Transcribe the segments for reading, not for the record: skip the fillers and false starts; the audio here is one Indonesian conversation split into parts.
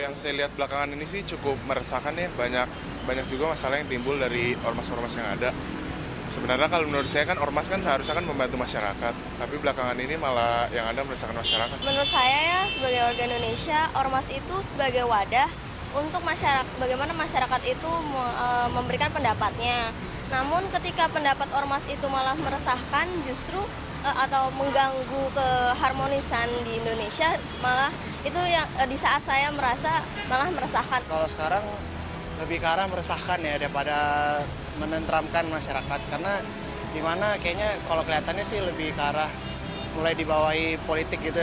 yang saya lihat belakangan ini sih cukup meresahkan ya, banyak juga masalah yang timbul dari ormas-ormas yang ada. Sebenarnya kalau menurut saya kan ormas kan seharusnya kan membantu masyarakat, tapi belakangan ini malah yang ada meresahkan masyarakat. Menurut saya ya, sebagai warga Indonesia, ormas itu sebagai wadah untuk masyarakat, bagaimana masyarakat itu memberikan pendapatnya. Namun ketika pendapat ormas itu malah meresahkan justru atau mengganggu keharmonisan di Indonesia, malah itu yang di saat saya merasa malah meresahkan. Kalau sekarang lebih ke arah meresahkan ya daripada menenteramkan masyarakat, karena dimana kayaknya kalau kelihatannya sih lebih ke arah mulai dibawahi politik gitu.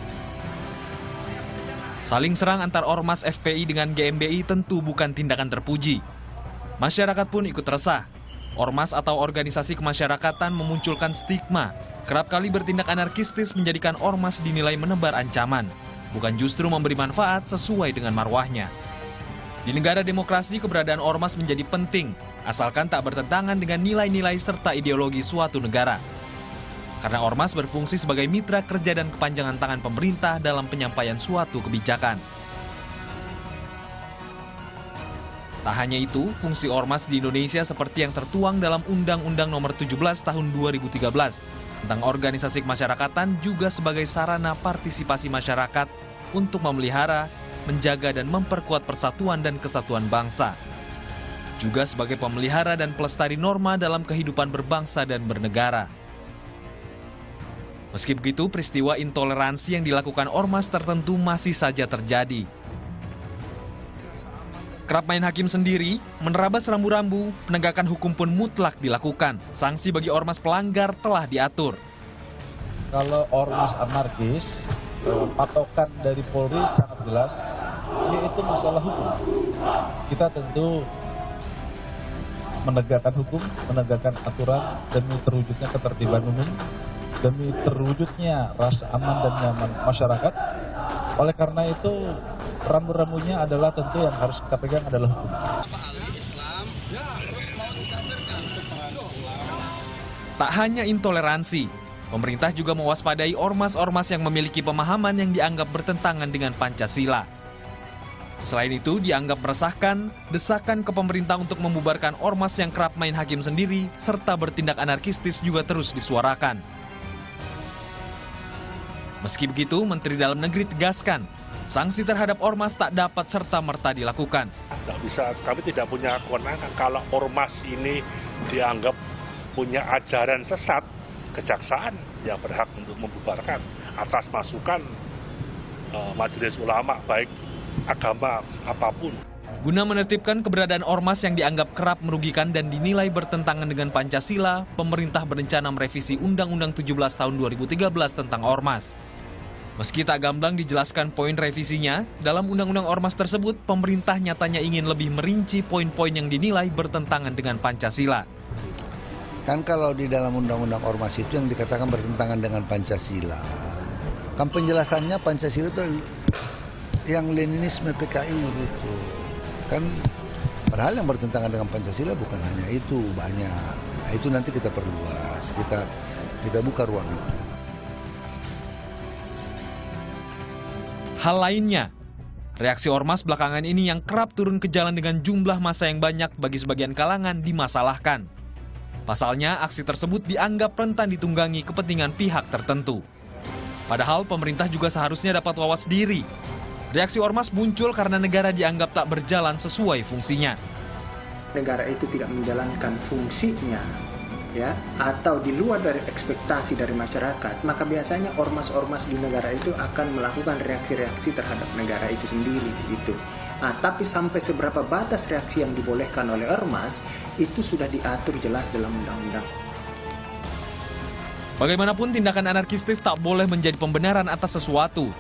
Saling serang antar ormas FPI dengan GMBI tentu bukan tindakan terpuji. Masyarakat pun ikut resah. Ormas atau organisasi kemasyarakatan memunculkan stigma, kerap kali bertindak anarkistis menjadikan ormas dinilai menebar ancaman, bukan justru memberi manfaat sesuai dengan marwahnya. Di negara demokrasi, keberadaan ormas menjadi penting, asalkan tak bertentangan dengan nilai-nilai serta ideologi suatu negara. Karena ormas berfungsi sebagai mitra kerja dan kepanjangan tangan pemerintah dalam penyampaian suatu kebijakan. Tak hanya itu, fungsi ormas di Indonesia seperti yang tertuang dalam Undang-Undang Nomor 17 Tahun 2013 tentang organisasi kemasyarakatan juga sebagai sarana partisipasi masyarakat untuk memelihara, menjaga dan memperkuat persatuan dan kesatuan bangsa. Juga sebagai pemelihara dan pelestari norma dalam kehidupan berbangsa dan bernegara. Meski begitu, peristiwa intoleransi yang dilakukan ormas tertentu masih saja terjadi. Kerap main hakim sendiri, menerabas rambu-rambu, penegakan hukum pun mutlak dilakukan. Sanksi bagi ormas pelanggar telah diatur. Kalau ormas anarkis, patokan dari Polri sangat jelas, yaitu masalah hukum. Kita tentu menegakkan hukum, menegakkan aturan demi terwujudnya ketertiban umum, demi terwujudnya rasa aman dan nyaman masyarakat. Oleh karena itu, rambu-rambunya adalah tentu yang harus kita pegang adalah hukum. Tak hanya intoleransi, pemerintah juga mewaspadai ormas-ormas yang memiliki pemahaman yang dianggap bertentangan dengan Pancasila. Selain itu, dianggap meresahkan desakan ke pemerintah untuk membubarkan ormas yang kerap main hakim sendiri serta bertindak anarkistis juga terus disuarakan. Meski begitu, Menteri Dalam Negeri tegaskan, sanksi terhadap ormas tak dapat serta-merta dilakukan. Tidak bisa, kami tidak punya kewenangan. Kalau ormas ini dianggap punya ajaran sesat, kejaksaan yang berhak untuk membubarkan atas masukan majelis ulama, baik agama apapun. Guna menertibkan keberadaan ormas yang dianggap kerap merugikan dan dinilai bertentangan dengan Pancasila, pemerintah berencana merevisi Undang-Undang 17 Tahun 2013 tentang ormas. Meski tak gamblang dijelaskan poin revisinya, dalam Undang-Undang Ormas tersebut, pemerintah nyatanya ingin lebih merinci poin-poin yang dinilai bertentangan dengan Pancasila. Kan kalau di dalam Undang-Undang Ormas itu yang dikatakan bertentangan dengan Pancasila, kan penjelasannya Pancasila itu yang Leninisme PKI gitu. Kan padahal yang bertentangan dengan Pancasila bukan hanya itu, banyak. Nah, itu nanti kita perluas, kita buka ruang itu. Hal lainnya, reaksi ormas belakangan ini yang kerap turun ke jalan dengan jumlah massa yang banyak bagi sebagian kalangan dimasalahkan. Pasalnya, aksi tersebut dianggap rentan ditunggangi kepentingan pihak tertentu. Padahal pemerintah juga seharusnya dapat wawas diri. Reaksi ormas muncul karena negara dianggap tak berjalan sesuai fungsinya. Negara itu tidak menjalankan fungsinya, ya, atau di luar dari ekspektasi dari masyarakat, maka biasanya ormas-ormas di negara itu akan melakukan reaksi-reaksi terhadap negara itu sendiri di situ. Nah, tapi sampai seberapa batas reaksi yang dibolehkan oleh ormas, itu sudah diatur jelas dalam undang-undang. Bagaimanapun tindakan anarkistis tak boleh menjadi pembenaran atas sesuatu.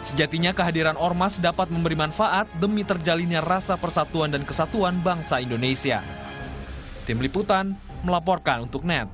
Sejatinya kehadiran ormas dapat memberi manfaat demi terjalinnya rasa persatuan dan kesatuan bangsa Indonesia. Tim Liputan melaporkan untuk NET.